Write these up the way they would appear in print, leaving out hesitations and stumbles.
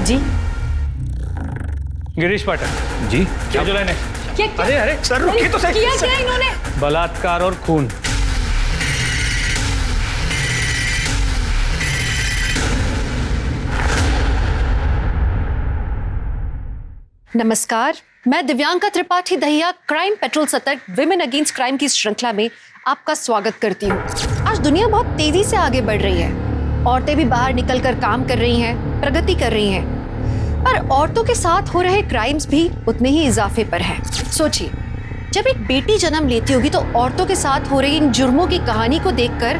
जी गिरीश पाठक जी क्या जो लाइन है? क्या अरे अरे सर रुकिए तो सही। किया क्या इन्होंने? बलात्कार और खून। नमस्कार, मैं दिव्यांका त्रिपाठी दहिया क्राइम पेट्रोल सतर्क विमेन अगेंस्ट क्राइम की श्रृंखला में आपका स्वागत करती हूँ। आज दुनिया बहुत तेजी से आगे बढ़ रही है। औरतें भी बाहर निकलकर काम कर रही हैं, प्रगति कर रही हैं, पर औरतों के साथ हो रहे क्राइम्स भी उतने ही इजाफे पर हैं। सोचिए, जब एक बेटी जन्म लेती होगी तो औरतों के साथ हो रही इन जुर्मों की कहानी को देखकर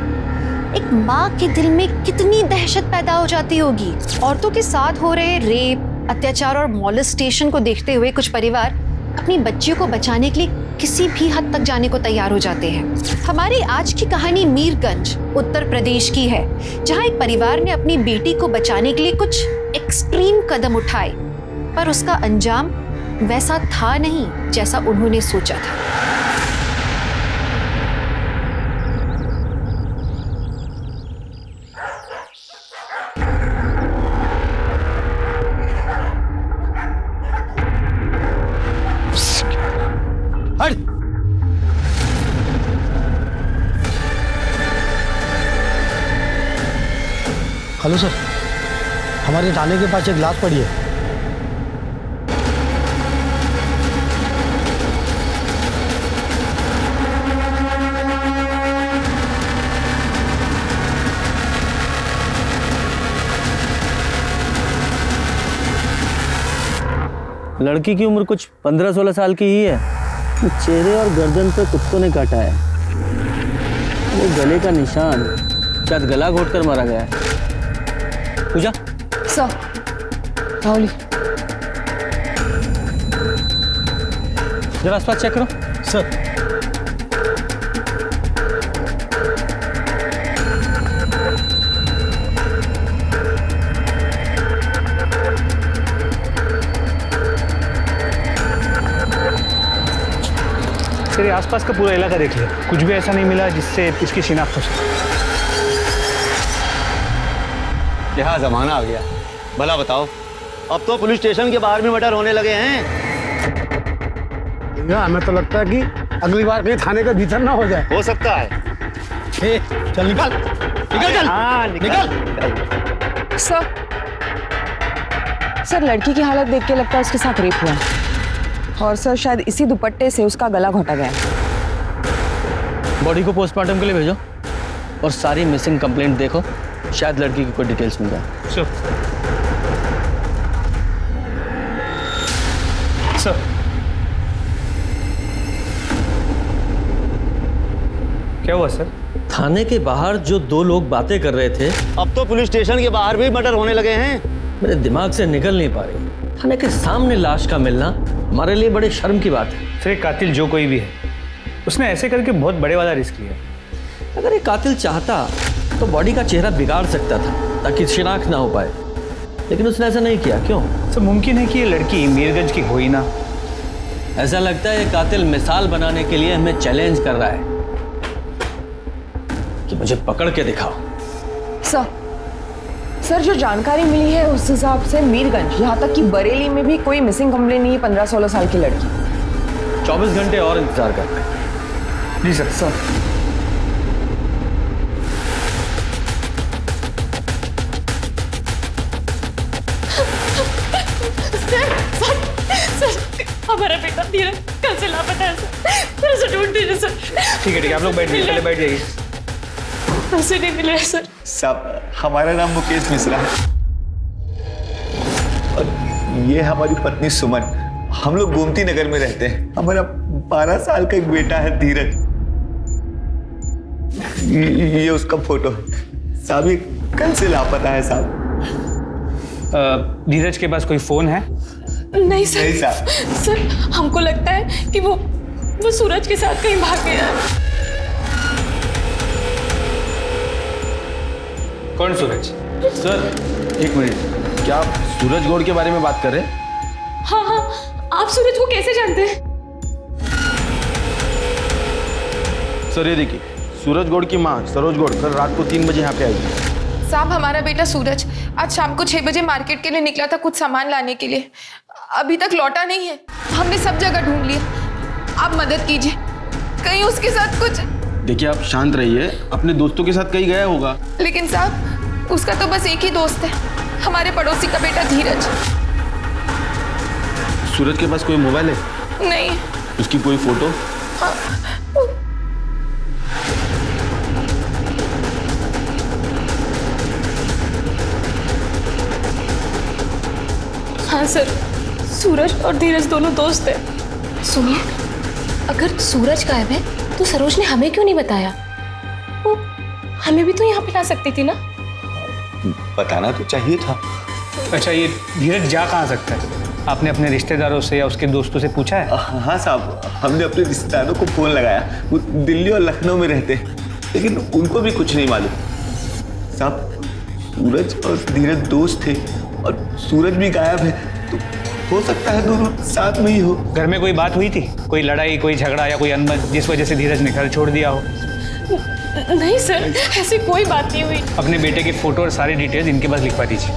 एक माँ के दिल में कितनी दहशत पैदा हो जाती होगी। औरतों के साथ हो रहे रेप, अत्याचार और मॉलेस्टेशन को देखते हुए कुछ परिवार अपनी बच्चियों को बचाने के लिए किसी भी हद तक जाने को तैयार हो जाते हैं। हमारी आज की कहानी मीरगंज, उत्तर प्रदेश की है, जहां एक परिवार ने अपनी बेटी को बचाने के लिए कुछ एक्सट्रीम कदम उठाए, पर उसका अंजाम वैसा था नहीं जैसा उन्होंने सोचा था। हेलो सर, हमारे थाने के पास एक लाश पड़ी है। लड़की की उम्र कुछ 15-16 साल की ही है। चेहरे और गर्दन पे कुत्तों ने काटा है। वो गले का निशान, शायद गला घोटकर मारा गया है। पूजा सर, राहुल, जरा आसपास चेक करो। सर, तेरे आसपास का पूरा इलाका देख लिया, कुछ भी ऐसा नहीं मिला जिससे इसकी शिनाख्त हो सके। क्या जमाना आ गया, भला बताओ, अब तो पुलिस स्टेशन के बाहर भी मर्डर होने लगे हैं। हमें तो लगता है कि अगली बार कहीं थाने के भीतर ना हो जाए। हो सकता है। चल निकल निकल, चल। हाँ निकल। सर लड़की की हालत देख के लगता है उसके साथ रेप हुआ है। और सर शायद इसी दुपट्टे से उसका गला घोटा गया है। बॉडी को पोस्टमार्टम के लिए भेजो और सारी मिसिंग कंप्लेंट देखो, शायद लड़की की कोई डिटेल्स मिल जाए। सर, क्या हुआ सर? थाने के बाहर जो दो लोग बातें कर रहे थे, अब तो पुलिस स्टेशन के बाहर भी मर्डर होने लगे हैं। मेरे दिमाग से निकल नहीं पा रही। थाने के सामने लाश का मिलना हमारे लिए बड़े शर्म की बात है। सर, कातिल जो कोई भी है, उसने ऐसे करके बहुत बड़े वाला रिस्क लिया। अगर एक कातिल चाहता तो बॉडी का चेहरा बिगाड़ सकता था ताकि शिनाख्त ना हो पाए, लेकिन उसने ऐसा नहीं किया। क्यों? सर, मुमकिन है कि ये लड़की मीरगंज की हो ही ना। ऐसा लगता है ये कातिल मिसाल बनाने के लिए हमें चैलेंज कर रहा है कि मुझे पकड़ के दिखाओ। सर जो जानकारी मिली है उस हिसाब से मीरगंज, यहाँ तक कि बरेली में भी कोई मिसिंग कंप्लेंट नहीं है 15-16 साल की लड़की। 24 घंटे और इंतजार करते हैं। जी सर। हमारा बेटा धीरज कल से लापता है सर, उसे ढूंढ दीजिए सर। ठीक है, आप लोग बैठ जाइए, पहले बैठ जाइए। उसे नहीं मिला है सर। साहब, हमारा नाम मुकेश मिश्रा है और ये हमारी पत्नी सुमन। हम लोग गोमती नगर में रहते हैं। हमारा 12 साल का एक बेटा है धीरज। ये उसका फोटो है साहब, ये कल से लापता है साहब। धीरज के पास कोई फोन है? नहीं सर। नहीं साहब। सर, हमको लगता है कि वो सूरज के साथ कहीं भाग गया है। कौन सूरज? सर एक मिनट, क्या आप सूरज गौड़ के बारे में बात कर रहे हैं? हाँ, आप सूरज को कैसे जानते हैं? सर ये देखिए, सूरज गौड़ की माँ सरोज गौड़ कल रात को 3 बजे यहाँ पे आई थी। साहब, हमारा बेटा सूरज आज शाम को 6 बजे मार्केट के लिए निकला था कुछ सामान लाने के लिए। अभी तक लौटा नहीं है। हमने सब जगह ढूंढ लिया। आप मदद कीजिए, कहीं उसके साथ कुछ। देखिए आप शांत रहिए, अपने दोस्तों के साथ कहीं गया होगा। लेकिन साहब, उसका तो बस एक ही दोस्त है, हमारे पड़ोसी का बेटा धीरज। सूरज के पास कोई मोबाइल है? नहीं। उसकी कोई फोटो? हाँ सर, सूरज और धीरज दोनों दोस्त हैं। सुनिए, अगर सूरज गायब है तो सरोज ने हमें क्यों नहीं बताया? वो हमें भी तो यहाँ पे ला सकती थी ना। बताना तो चाहिए था। अच्छा, ये धीरज जा कहाँ सकता है? आपने अपने रिश्तेदारों से या उसके दोस्तों से पूछा है? हाँ साहब, हमने अपने रिश्तेदारों को फोन लगाया। वो दिल्ली और लखनऊ में रहते हैं, लेकिन उनको भी कुछ नहीं मालूम। साहब, सूरज और धीरज दोस्त थे और सूरज भी गायब है, तो हो सकता है दोनों साथ में ही हो। घर में कोई बात हुई थी? कोई लड़ाई, कोई झगड़ा या कोई अनबन जिस वजह से धीरज ने घर छोड़ दिया हो? नहीं सर, ऐसी कोई बात नहीं हुई। अपने बेटे की फोटो और सारी डिटेल्स इनके पास लिखवा दीजिए।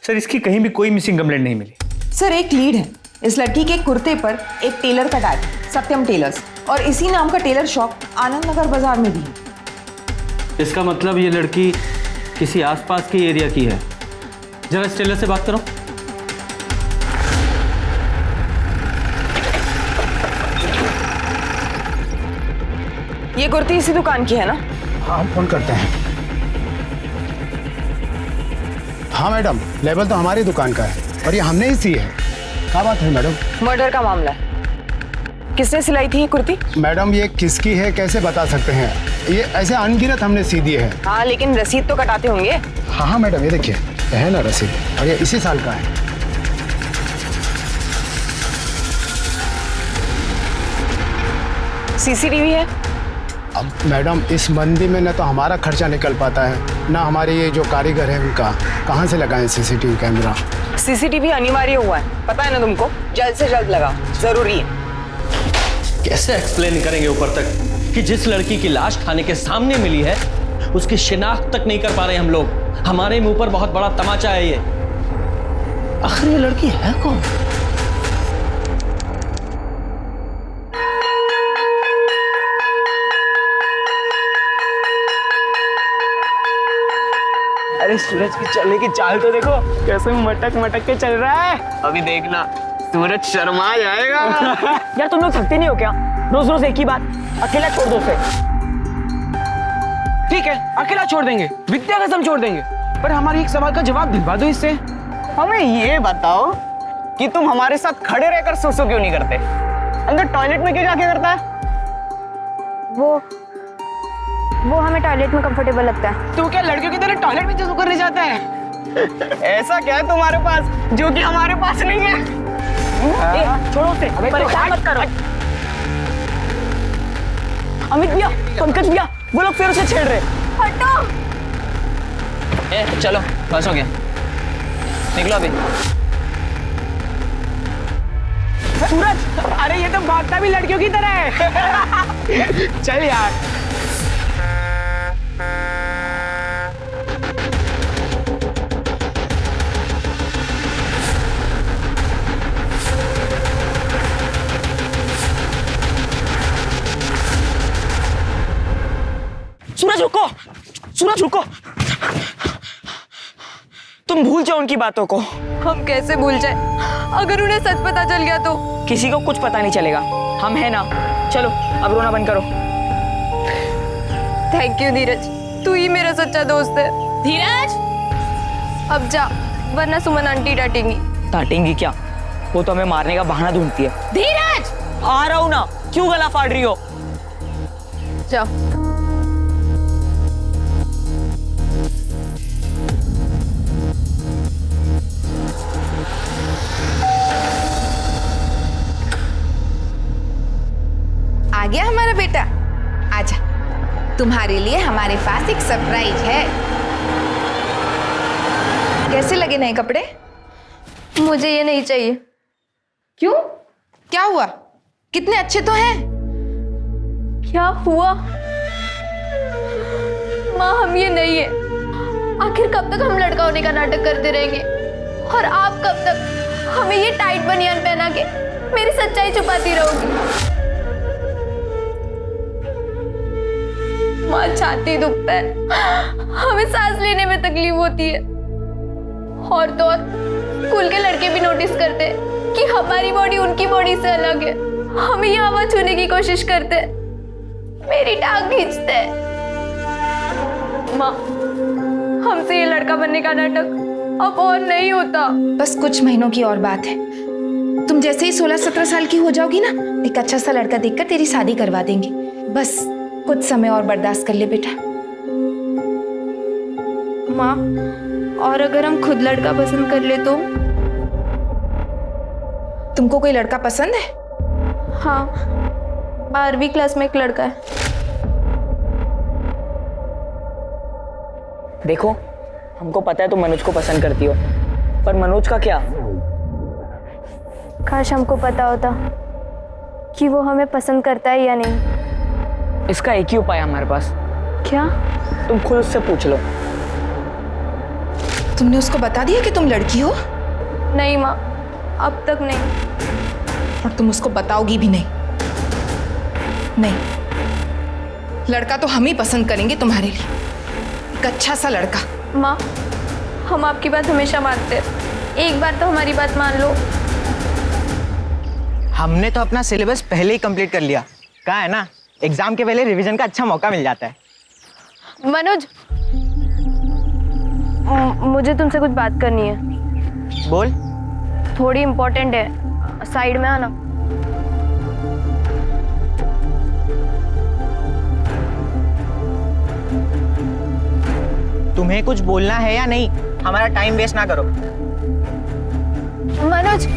सर, इसकी कहीं भी कोई मिसिंग कंप्लेंट नहीं मिली। सर, एक लीड है। इस लड़की के कुर्ते पर एक टेलर का टैग, सत्यम टेलर्स, और इसी नाम का टेलर शॉप आनंद नगर बाजार में भी है। इसका मतलब ये लड़की किसी आसपास के एरिया की है। जरा इस टेलर से बात करो। ये कुर्ती इसी दुकान की है ना? हाँ, हम फोन करते हैं। हाँ मैडम, लेबल तो हमारी दुकान का है और ये हमने ही सी है। क्या बात है मैडम? मर्डर का मामला है। किसने सिलाई थी ये कुर्ती? मैडम, ये किसकी है कैसे बता सकते हैं? ये ऐसे अनगिनत हमने सी दी है। हाँ, लेकिन रसीद तो कटाते होंगे। हाँ हाँ मैडम, ये देखिए, है ना रसीद, और ये इसी साल का है। सीसीटीवी है? अब मैडम, इस मंदी में न तो हमारा खर्चा निकल पाता है, ना हमारे ये जो कारीगर है उनका। कहाँ से लगाएं सीसीटीवी कैमरा? सीसीटीवी अनिवार्य हुआ है, पता है ना तुमको। जल्द से जल्द लगाओ, जरूरी है। कैसे एक्सप्लेन करेंगे ऊपर तक कि जिस लड़की की लाश थाने के सामने मिली है उसकी शिनाख्त तक नहीं कर पा रहे हम लोग। हमारे मुंह पर बहुत बड़ा तमाचा है ये। आखिर ये लड़की है कौन? अरे सूरज की चलने की चाल तो देखो, कैसे मटक मटक के चल रहा है। अभी देखना, सूरज शर्मा जाएगा। यार तुम लोग थकते नहीं हो क्या? रोज रोज एक ही बात। अकेला छोड़ दो उसे। ठीक है, अकेला छोड़ देंगे, विद्या कसम छोड़ देंगे, पर हमारे एक सवाल का जवाब दिलवा दो इससे। हमें ये बताओ कि तुम हमारे साथ खड़े रहकर सुसु क्यों नहीं करते? अंदर टॉयलेट में क्यों जाके करता है? वो हमें टॉयलेट में कंफर्टेबल लगता है। तू क्या लड़कियों की तरह टॉयलेट में सुसु करने जाता है? ऐसा क्या है तुम्हारे पास जो कि हमारे पास नहीं है? छोड़ो उसे, परेशान मत करो। अमित भैया, पंकज भैया, वो लोग फिर उसे छेड़ रहे। हटो। चलो, बस हो गया, निकलो अभी। सूरज, अरे ये तो भागता भी लड़कियों की तरह है। चल यार। सूरज रुको, सूरज रुको। तुम भूल जाओ उनकी बातों को। हम कैसे भूल जाए? अगर उन्हें सच पता चल गया तो? किसी को कुछ पता नहीं चलेगा, हम हैं ना। चलो अब रोना बंद करो। थैंक यू धीरज, तू ही मेरा सच्चा दोस्त है। धीरज, अब जा, वरना सुमन आंटी डांटेंगी। डांटेंगी क्या? वो तो हमें मारने का बहाना ढूंढती है। धीरज, आ रहा हूं ना, क्यों गला फाड़ रही हो? जाओ। आ गया हमारा बेटा, आजा। तुम्हारे लिए हमारे पास एक सरप्राइज है। कैसे लगे नए कपड़े? मुझे ये नहीं चाहिए। क्यों? क्या हुआ? कितने अच्छे तो हैं। क्या हुआ? ये नहीं है। आखिर कब तक हम लड़का होने का नाटक करते रहेंगे और आप कब तक हमें ये टाइट बनियान पहना के मेरी सच्चाई छुपाती रहोगी। माँ छाती दुखता है, हमें सांस लेने में तकलीफ होती है, और तो और स्कूल के लड़के भी नोटिस करते हैं कि हमारी बॉडी उनकी बॉडी से अलग है। हमें ये हवा छूने की कोशिश करते हैं, मेरी टांग खींचते हैं। माँ, हमसे ये लड़का बनने का नाटक अब और नहीं होता। बस कुछ महीनों की और बात है। तुम जैसे ही 16-17 साल की हो जाओगी ना, एक अच्छा सा लड़का देखकर तेरी शादी करवा देंगे। बस कुछ समय और बर्दाश्त कर ले बेटा। माँ, और अगर हम खुद लड़का पसंद कर ले तो? तुमको कोई लड़का पसंद है? हाँ, 12वीं क्लास में एक लड़का है। देखो, हमको पता है तुम मनोज को पसंद करती हो, पर मनोज का क्या? काश हमको पता होता कि वो हमें पसंद करता है या नहीं। इसका एक ही उपाय है हमारे पास। क्या? तुम खुद उससे पूछ लो। तुमने उसको बता दिया कि तुम लड़की हो? नहीं माँ, अब तक नहीं। और तुम उसको बताओगी भी नहीं? नहीं, लड़का तो हम ही पसंद करेंगे तुम्हारे लिए, एक अच्छा सा लड़का। माँ, हम आपकी बात हमेशा मानते हैं, एक बार तो हमारी बात मान लो। हमने तो अपना सिलेबस पहले ही कंप्लीट कर लिया। कहा है ना, एग्जाम के पहले रिवीजन का अच्छा मौका मिल जाता है। मनोज, मुझे तुमसे कुछ बात करनी है। बोल। थोड़ी इम्पोर्टेंट है, साइड में आना। तुम्हें कुछ बोलना है या नहीं? हमारा टाइम वेस्ट ना करो। मनोज,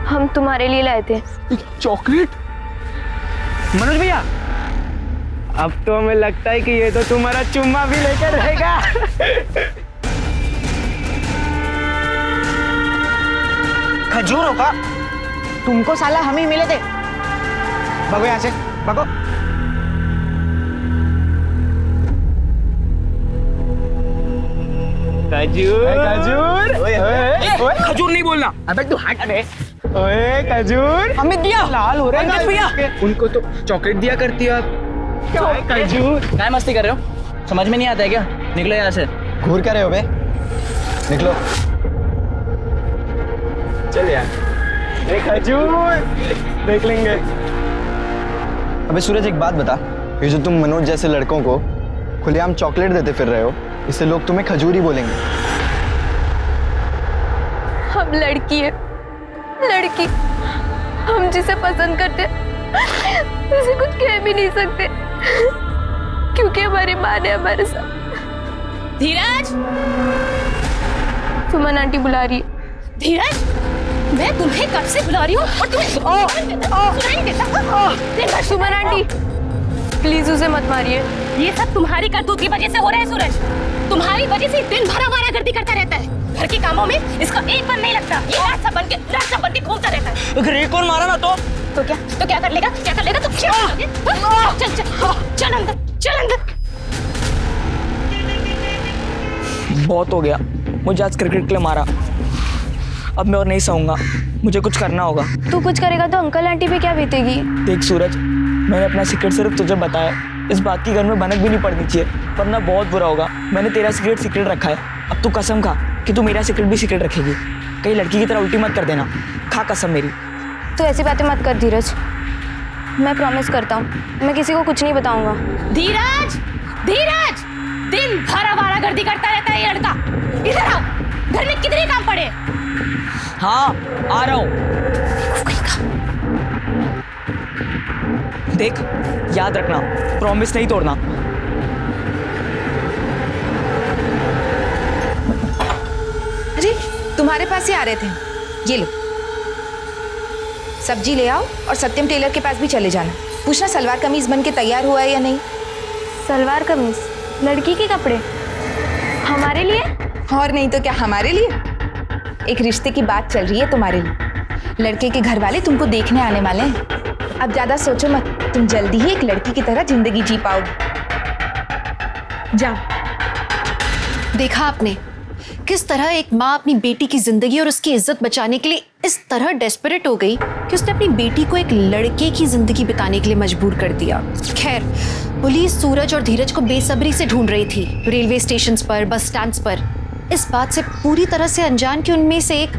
हम तुम्हारे लिए लाए थे चॉकलेट। मनोज भैया, अब तो हमें लगता है कि ये तो तुम्हारा चुम्मा भी लेकर रहेगा। खजूरों का? तुमको साला हम ही मिले थे। भगो यहाँ से, भगो। खजूर, खजूर। खजूर नहीं बोलना। अबे तू हट बे। ओए खजूर। अमित भैया, लाल हो रहे हैं भैया। उनको तो चॉकलेट दिया करती है आप। खजूर। क्या मस्ती कर रहे हो? समझ में नहीं आता है क्या? निकलो यहाँ से। घूर कर रहे हो बे? निकलो। चल यार। खजूर देख लेंगे। अबे सूरज, एक बात बता, ये जो तुम मनोज जैसे लड़कों को खुलेआम चॉकलेट देते फिर रहे हो, इससे लोग तुम्हें खजूर ही बोलेंगे। हम लड़की है, लड़की। हम जिसे पसंद करते उसे कुछ कह भी नहीं सकते, क्योंकि हमारी माँ ने हमारे साथ। धीरज, सुमन आंटी बुला रही है। धीरज, मैं तुम्हें कब से बुला रही हूँ और तुम्हें सुनाई देता। सुमन आंटी, प्लीज उसे मत मारिए। ये सब तुम्हारी करतूत की वजह से हो रहा है सूरज। तुम्हारी वजह से दिन भर आवारागर्दी करता रहता है। घर के कामों में इसका एक बार नहीं लगता। ये रात सब बन के घूमता रहता है। अगर एक और मारा ना तो क्या कर लेगा? क्या कर लेगा? तो क्या करोगे? चल चल चल अंदर, चल अंदर। बहुत हो गया, मुझे आज क्रिकेट के लिए मारा। अब मैं और नहीं सहूंगा, मुझे कुछ करना होगा। तू कुछ करेगा तो अंकल आंटी पे क्या बीतेगी? देख सूरज, मैंने अपना सीक्रेट सिर्फ तुझे बताया। इस बात की घर में भनक भी नहीं पड़नी चाहिए, वरना बहुत बुरा होगा। मैंने तेरा सीक्रेट रखा है। अब तू कसम खा कि तू मेरा सीक्रेट भी सीक्रेट रखेगी। कहीं लड़की की तरह उल्टी मत कर देना। खा कसम मेरी। तू ऐसी बातें मत कर धीरज, मैं प्रॉमिस करता हूँ मैं किसी को कुछ नहीं बताऊंगा। धीरज, धीरज, दिन भर आवारागर्दी करता रहता है ये लड़का। इधर आओ, घर में कितने काम पड़े? हाँ, आ रहा हूँ। देख, याद रखना, प्रॉमिस नहीं तोड़ना। अरे तुम्हारे पास ही आ रहे थे, ये लो सब्जी ले आओ और सत्यम टेलर के पास भी चले जाना। पूछना सलवार कमीज बन के तैयार हुआ है या नहीं। सलवार कमीज? लड़की के कपड़े हमारे लिए? और नहीं तो क्या, हमारे लिए। एक रिश्ते की बात चल रही है तुम्हारे लिए। लड़के के घर वाले तुमको देखने आने वाले हैं। अब ज्यादा सोचो मत, तुम जल्दी ही एक लड़की की तरह जिंदगी जी पाओगे। जाओ। देखा आपने किस तरह एक माँ अपनी बेटी की जिंदगी और उसकी इज्जत बचाने के लिए इस तरह डेस्परेट हो गई कि उसने अपनी बेटी को एक लड़के की जिंदगी बिताने के लिए मजबूर कर दिया। खैर, पुलिस सूरज और धीरज को बेसब्री से ढूंढ रही थी, रेलवे स्टेशन पर, बस स्टैंड्स पर, इस बात से पूरी तरह से अनजान कि उनमें से एक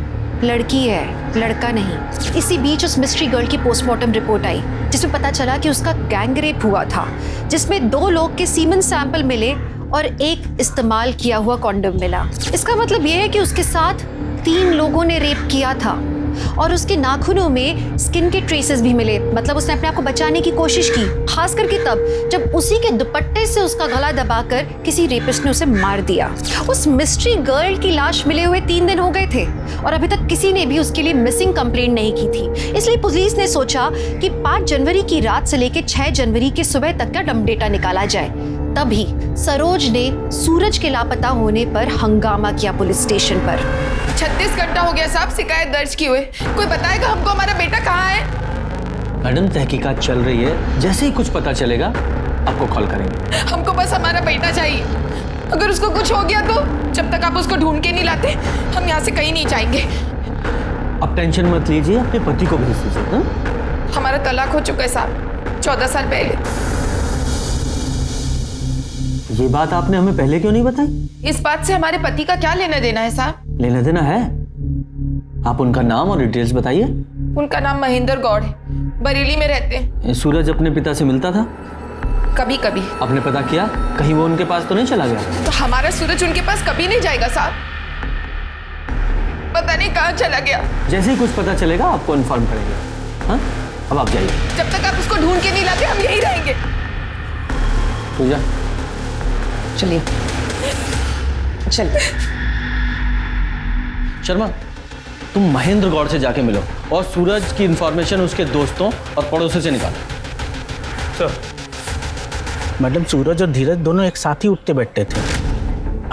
लड़की है, लड़का नहीं। इसी बीच उस मिस्ट्री गर्ल की पोस्टमार्टम रिपोर्ट आई जिसमें पता चला कि उसका गैंग रेप हुआ था, जिसमें 2 लोग के सीमन सैंपल मिले और एक इस्तेमाल किया हुआ कॉन्डम मिला। इसका मतलब यह है कि उसके साथ 3 लोगों ने रेप किया था और उसके नाखूनों में स्किन के ट्रेसेस भी मिले। मतलब उसने अपने आप को बचाने की कोशिश की, खास करके तब जब उसी के दुपट्टे से उसका गला दबाकर किसी रेपिस्ट ने उसे मार दिया। उस मिस्ट्री गर्ल की लाश मिले हुए 3 दिन हो गए थे और अभी तक किसी ने भी उसके लिए मिसिंग कंप्लेंट नहीं की थी। इसलिए पुलिस ने सोचा कि 5 जनवरी की रात से लेकर 6 जनवरी के सुबह तक का डम डेटा निकाला जाए। तभी सरोज ने सूरज के लापता होने पर हंगामा किया पुलिस स्टेशन पर। 36 घंटा हो गया साहब शिकायत दर्ज किए हुए, कोई बताएगा हमको हमारा बेटा कहाँ है? मैडम तहकीकात चल रही है, जैसे ही कुछ पता चलेगा आपको कॉल करेंगे। हमको बस हमारा बेटा चाहिए। अगर उसको कुछ हो गया तो जब तक आप उसको ढूंढ के नहीं लाते हम यहाँ से कहीं नहीं जाएंगे। आप टेंशन मत लीजिए, अपने पति को भेज दीजिए। हमारा तलाक हो चुका है साहब 14 साल पहले। ये बात आपने हमें पहले क्यों नहीं बताई? इस बात से हमारे पति का क्या लेना देना है साहब? लेना देना है? आप उनका नाम और डिटेल्स बताइए। उनका नाम महेंद्र गौड़ है, बरेली में रहते हैं। सूरज अपने पिता से मिलता था? कभी कभी। आपने पता किया कहीं वो उनके पास तो नहीं चला गया? तो हमारा सूरज उनके पास कभी नहीं जाएगा साहब, पता नहीं कहाँ चला गया। जैसे ही कुछ पता चलेगा आपको इन्फॉर्म करेंगे। हाँ, अब आप जाइए। जब तक आप उसको ढूंढ के नहीं लाते हम यहीं रहेंगे। पूजा चलिए चलिए। शर्मा, तुम महेंद्र गौड़ से जाके मिलो और सूरज की इंफॉर्मेशन उसके दोस्तों और पड़ोसियों से निकालो। सर। मैडम, सूरज और धीरज दोनों एक साथ ही उठते बैठते थे,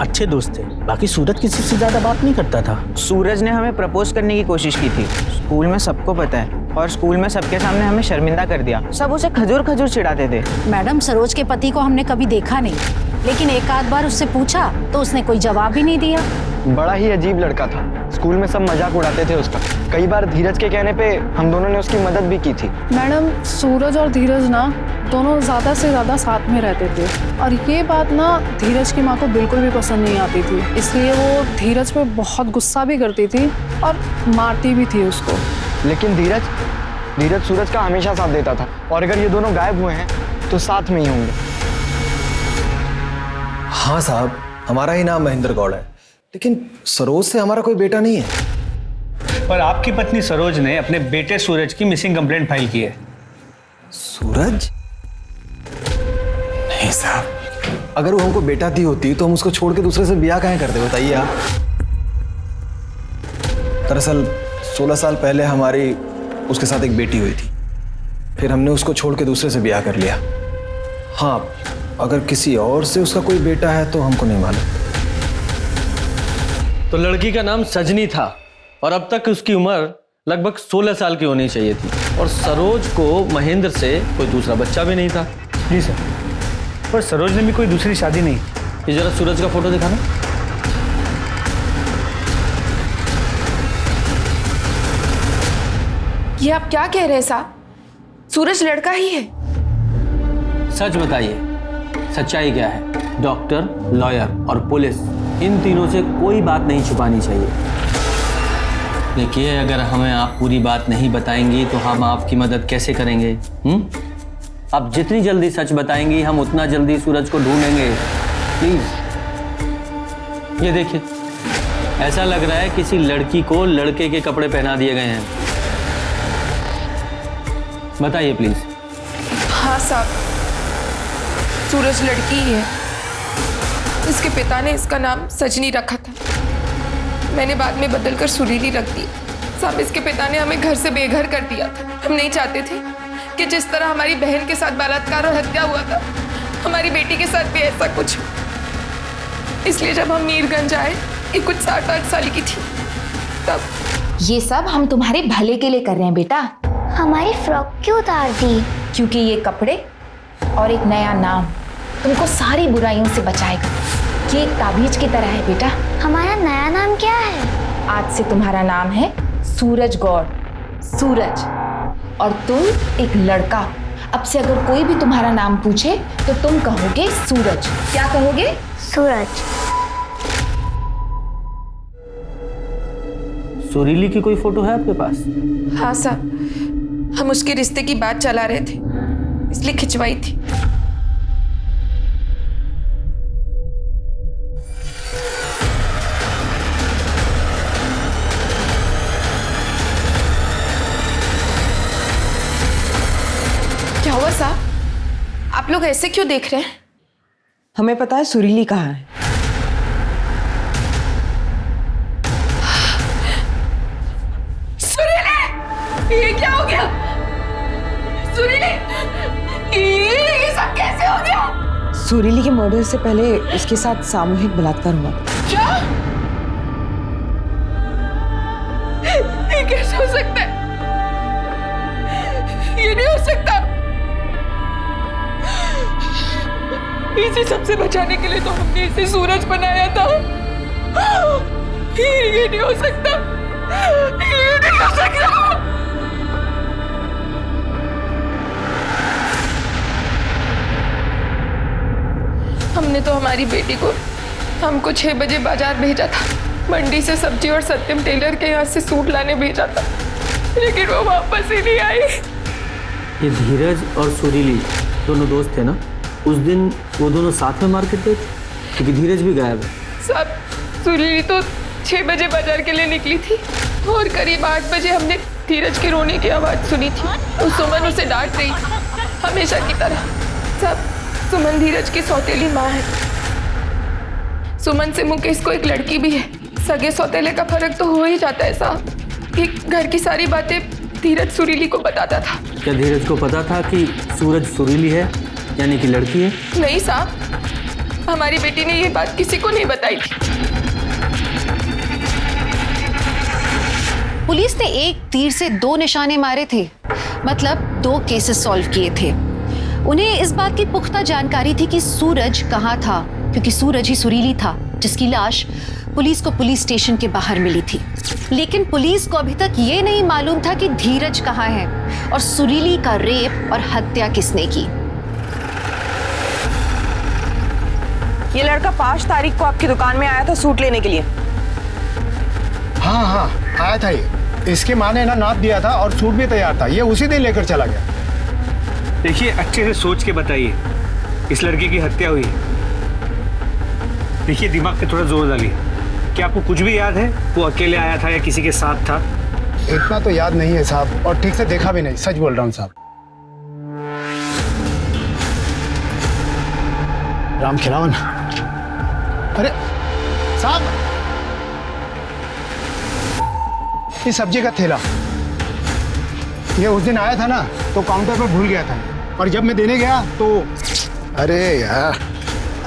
अच्छे दोस्त थे। बाकी सूरज किसी से ज्यादा बात नहीं करता था। सूरज ने हमें प्रपोज करने की कोशिश की थी, स्कूल में सबको पता है, और स्कूल में सबके सामने हमें शर्मिंदा कर दिया। सब उसे खजूर खजूर चिढ़ाते थे। मैडम, सरोज के पति को हमने कभी देखा नहीं, लेकिन एक आध बार उससे पूछा तो उसने कोई जवाब ही नहीं दिया। बड़ा ही अजीब लड़का था, स्कूल में सब मजाक उड़ाते थे उसका। कई बार धीरज के कहने पे हम दोनों ने उसकी मदद भी की थी। मैडम, सूरज और धीरज ना दोनों ज़्यादा से ज़्यादा साथ में रहते थे और ये बात ना धीरज की माँ को बिल्कुल भी पसंद नहीं आती थी, इसलिए वो धीरज पे बहुत गुस्सा भी करती थी और मारती भी थी उसको। लेकिन धीरज सूरज का हमेशा साथ देता था, और अगर ये दोनों गायब हुए हैं तो साथ में ही होंगे। हाँ साहब, हमारा ही नाम महेंद्र गौड़ है, लेकिन सरोज से हमारा कोई बेटा नहीं है। पर आपकी पत्नी सरोज ने अपने बेटे सूरज की मिसिंग कंप्लेंट फाइल की है। सूरज? नहीं साहब, अगर वो हमको बेटा दी होती तो हम उसको छोड़ के दूसरे से ब्याह काहे करते, बताइए आप। दरअसल 16 साल पहले हमारी उसके साथ एक बेटी हुई थी, फिर हमने उसको छोड़ के दूसरे से ब्याह कर लिया। हाँ, अगर किसी और से उसका कोई बेटा है तो हमको नहीं मालूम। तो लड़की का नाम सजनी था और अब तक उसकी उम्र लगभग 16 साल की होनी चाहिए थी, और सरोज को महेंद्र से कोई दूसरा बच्चा भी नहीं था। जी सर, पर सरोज ने भी कोई दूसरी शादी नहीं। ये जरा सूरज का फोटो दिखाना। ये आप क्या कह रहे हैं साहब? सूरज लड़का ही है? सच बताइए, सच्चाई क्या है? डॉक्टर, लॉयर और पुलिस, इन तीनों से कोई बात नहीं छुपानी चाहिए। देखिए, अगर हमें आप पूरी बात नहीं बताएंगी तो हम आपकी मदद कैसे करेंगे? आप जितनी जल्दी सच बताएंगी हम उतना जल्दी सूरज को ढूंढेंगे। प्लीज। ये देखिए, ऐसा लग रहा है किसी लड़की को लड़के के कपड़े पहना दिए गए हैं। बताइए प्लीज। हाँ साहब, सूरज लड़की ही है। इसके पिता ने इसका नाम सजनी रखा था, मैंने बाद में बदलकर सुरीली रख दी। साहब, इसके पिता ने हमें घर से बेघर कर दिया था। हम नहीं चाहते थे कि जिस तरह हमारी बहन के साथ बलात्कार और हत्या हुआ था हमारी बेटी के साथ भी ऐसा कुछ हो। इसलिए जब हम मीरगंज आए, ये कुछ 7-8 साल की थी, तब। ये सब हम तुम्हारे भले के लिए कर रहे हैं बेटा। हमारी फ्रॉक क्यों उतार दी? क्योंकि ये कपड़े और एक नया नाम तुमको सारी बुराइयों से बचाएगा। ये एक ताबीज की तरह है बेटा। हमारा नया नाम क्या है? आज से तुम्हारा नाम है सूरज गौड़, सूरज। और तुम एक लड़का। अब से अगर कोई भी तुम्हारा नाम पूछे तो तुम कहोगे सूरज। क्या कहोगे? सूरज। सुरीली की कोई फोटो है आपके पास? हाँ साहब, हम उसके रिश्ते की बात चला रहे थे, इसलिए खिंचवाई थी। क्या हुआ साहब? आप लोग ऐसे क्यों देख रहे हैं? हमें पता है सुरीली कहाँ है। ये क्या हो गया? सुरीली, ये सब कैसे हो गया? सुरीली के मर्डर से पहले उसके साथ सामूहिक बलात्कार हुआ। क्या? ये कैसे हो सकता है? ये नहीं हो सकता। इसे सबसे बचाने के लिए तो हमने इसे सूरज बनाया था। ये नहीं हो सकता। ये नहीं हो सकता। हमने तो हमारी बेटी को हमको 6 बजे बाजार भेजा था। मंडी से सब्जी और सत्यम टेलर के यहाँ से सूट लाने भेजा था, लेकिन वो वापस ही नहीं आई। ये धीरज और सुरीली दोनों दोस्त थे ना? उस दिन वो दोनों साथ में मार्केट गए थे, क्योंकि धीरज भी गायब है। सब सुरीली तो 6 बजे बाजार के लिए निकली थी और करीब 8 बजे हमने धीरज के रोने की आवाज़ सुनी थी। और सुमन उसे डांट रही थी हमेशा की तरह। सब सुमन धीरज की सौतेली माँ है। सुमन से मुकेश को एक लड़की भी है। सगे सौतेले का फर्क तो हो ही जाता है साहब। एक घर की सारी बातें धीरज सुरीली को बताता था। क्या धीरज को पता था कि सूरज सुरीली है, यानी कि लड़की है? नहीं साहब, हमारी बेटी ने ये बात किसी को नहीं बताई थी। पुलिस ने एक तीर से 2 निशाने मारे थे, मतलब 2 केसेस सॉल्व किए थे। उन्हें इस बात की पुख्ता जानकारी थी कि सूरज कहाँ था, क्योंकि सूरज ही सुरीली था जिसकी लाश पुलिस को पुलिस स्टेशन के बाहर मिली थी। लेकिन पुलिस को अभी तक ये नहीं मालूम था कि धीरज कहाँ है और सुरीली का रेप और हत्या किसने की। ये लड़का 5 तारीख को आपकी दुकान में आया था सूट लेने के लिए। हाँ हाँ आया था ये। इसकी माँ ने ना नाप दिया था और सूट भी तैयार था। ये उसी दिन लेकर चला गया। देखिए, अच्छे से सोच के बताइए, इस लड़के की हत्या हुई है। देखिए, दिमाग पे थोड़ा जोर डालिए। क्या आपको कुछ भी याद है? वो अकेले आया था या किसी के साथ था? इतना तो याद नहीं है साहब, और ठीक से देखा भी नहीं। सच बोल रहा हूँ साहब। राम खिलावन। अरे साहब, ये सब्जी का थैला, ये उस दिन आया था ना तो काउंटर पर भूल गया था, और जब मैं देने गया तो अरे यार,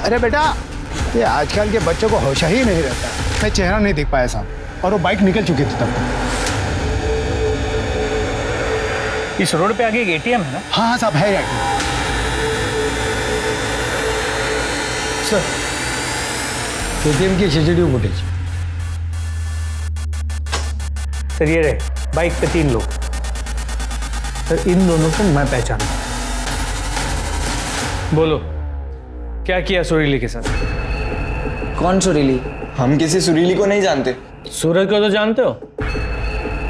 अरे बेटा, ये आजकल के बच्चों को होश ही नहीं रहता। मैं चेहरा नहीं देख पाया साहब, और वो बाइक निकल चुकी थी तब तक। इस रोड पे आगे एक एटीएम है ना? हाँ हाँ साहब, है एटीएम। सर, एटीएम की सीसीटीवी फुटेज। सर ये रहे, बाइक पे 3 लोग। सर इन दोनों को मैं पहचानता हूं। बोलो, क्या किया सुरीली के साथ? कौन सुरीली? हम किसी सुरीली को नहीं जानते। सूरज को तो जानते हो?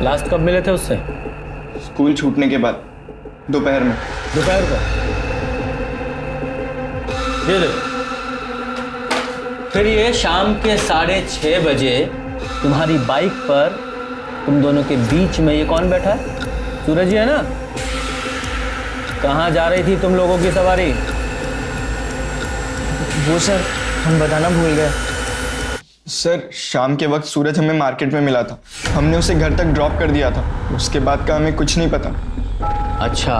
लास्ट कब मिले थे उससे? स्कूल छूटने के बाद, दोपहर में। दोपहर को? ये ले। फिर ये शाम के 6:30 बजे तुम्हारी बाइक पर तुम दोनों के बीच में ये कौन बैठा है? सूरज ही है ना? कहाँ जा रही थी तुम लोगों की सवारी? वो सर, हम बताना भूल गए। सर, शाम के वक्त सूरज हमें मार्केट में मिला था। हमने उसे घर तक ड्रॉप कर दिया था। उसके बाद का हमें कुछ नहीं पता। अच्छा,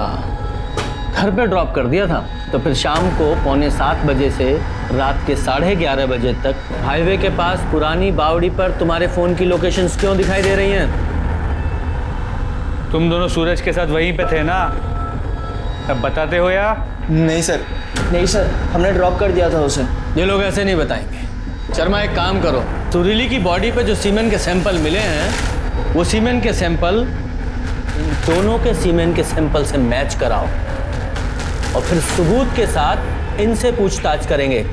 घर पे ड्रॉप कर दिया था, तो फिर शाम को 6:45 बजे से रात के 11:30 बजे तक हाईवे के पास पुरानी बावड़ी पर तुम्हारे फोन की लोकेशंस क्यों दिखाई दे रही हैं? तुम दोनों सूरज के साथ वहीं पे थे ना? अब बताते हो या? नहीं सर, हमने ड्रॉप कर दिया था उसे। ये लोग ऐसे नहीं बताएंगे। शर्मा, एक काम करो, सुरीली की बॉडी पे जो सीमेंट के सैंपल मिले हैं, वो सीमेंट के सैंपल इन दोनों के सीमेंट के सैंपल से मैच कराओ और फिर सबूत के साथ इनसे पूछताछ करेंगे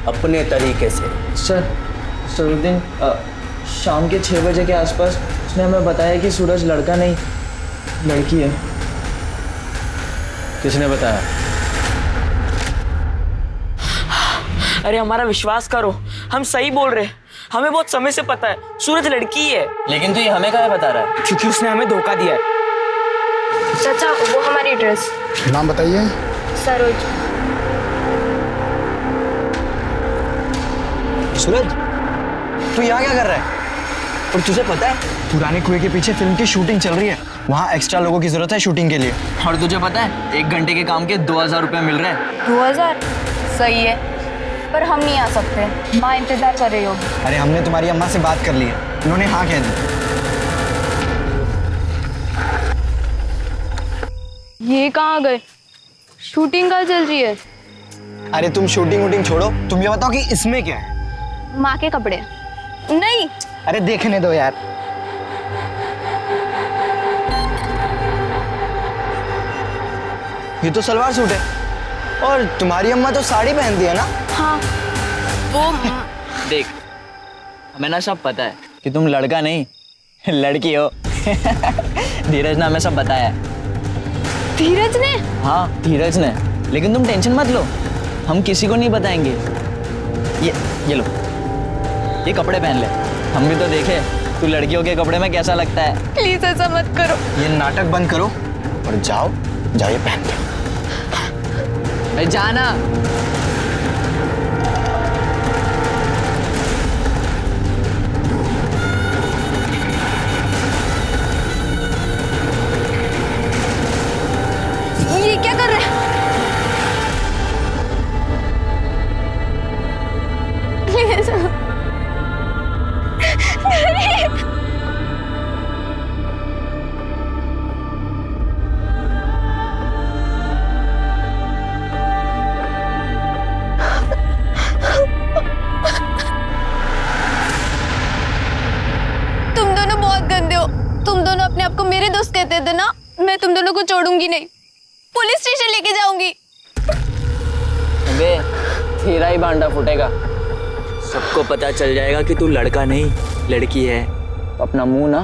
अपने तरीके से। सर उस दिन शाम के 6 बजे के आसपास उसने हमें बताया कि सूरज लड़का नहीं लड़की है। किसने बताया? अरे हमारा विश्वास करो, हम सही बोल रहे हैं। हमें बहुत समय से पता है सूरज लड़की ही है। लेकिन तो ये हमें क्या बता रहा है? क्योंकि उसने हमें धोखा दिया है। चाचा, वो हमारी ड्रेस। नाम बताइए। सरोज। सूरज, तू यहाँ क्या कर रहा है? और तुझे पता है पुराने कुएं के पीछे फिल्म की शूटिंग चल रही है, वहाँ एक्स्ट्रा लोगों की जरूरत है शूटिंग के लिए। और तुझे पता है 1 घंटे के काम के 2000 रुपए मिल रहे हैं। 2000? सही है, पर हम नहीं आ सकते, माँ इंतजार कर रही होगी। अरे हमने तुम्हारी अम्मा से बात कर ली है, उन्होंने हाँ कह दी। ये कहाँ गए? शूटिंग कहाँ चल रही है? अरे तुम शूटिंग वूटिंग छोड़ो, तुम ये बताओ कि इसमें क्या है? माँ के कपड़े। नहीं। अरे देखने दो यार। ये तो सलवार सूट है और तुम्हारी अम्मा तो साड़ी पहनती है ना? हाँ। वो देख, हमें ना सब पता है कि तुम लड़का नहीं लड़की हो। धीरज ने हमें सब बताया। धीरज ने? हाँ, धीरज ने। लेकिन तुम टेंशन मत लो, हम किसी को नहीं बताएंगे। ये लो, ये कपड़े पहन ले, हम भी तो देखे तू लड़कियों के कपड़े में कैसा लगता है। प्लीज ऐसा मत करो। ये नाटक बंद करो और जाओ ये पहन लो। जाना। ये क्या कर रहे हैं? प्लीज। तुम दोनों बहुत गंदे हो। तुम दोनों अपने आप को मेरे दोस्त कहते थे ना? मैं तुम दोनों को छोड़ूंगी नहीं, पुलिस स्टेशन लेके जाऊंगी। अबे तेरा ही बांडा फूटेगा, सबको पता चल जाएगा कि तू लड़का नहीं लड़की है। अपना मुंह ना